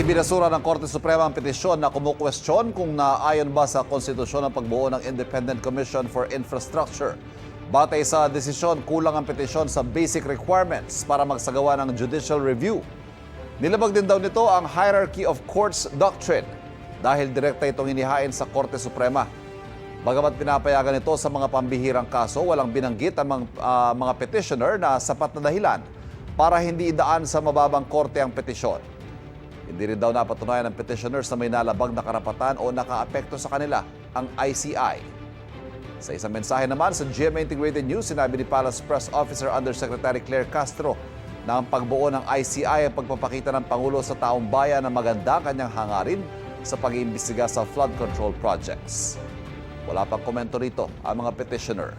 Ibinasura ng Korte Suprema ang petisyon na kumukwestiyon kung naayon ba sa konstitusyon ang pagbuo ng Independent Commission for Infrastructure. Batay sa desisyon, kulang ang petisyon sa basic requirements para magsagawa ng judicial review. Nilabag din daw nito ang hierarchy of courts doctrine dahil direkta itong inihain sa Korte Suprema. Bagamat pinapayagan ito sa mga pambihirang kaso, walang binanggit ang mga petitioner na sapat na dahilan para hindi idaan sa mababang korte ang petisyon. Hindi rin daw napatunayan ng petitioners na may nalabag na karapatan o nakaapekto sa kanila ang ICI. Sa isang mensahe naman sa GMA Integrated News, sinabi ni Palace Press Officer Undersecretary Claire Castro na ang pagbuo ng ICI ay pagpapakita ng Pangulo sa taong bayan na maganda kanyang hangarin sa pag-iimbestiga sa flood control projects. Wala pang komento rito ang mga petitioner.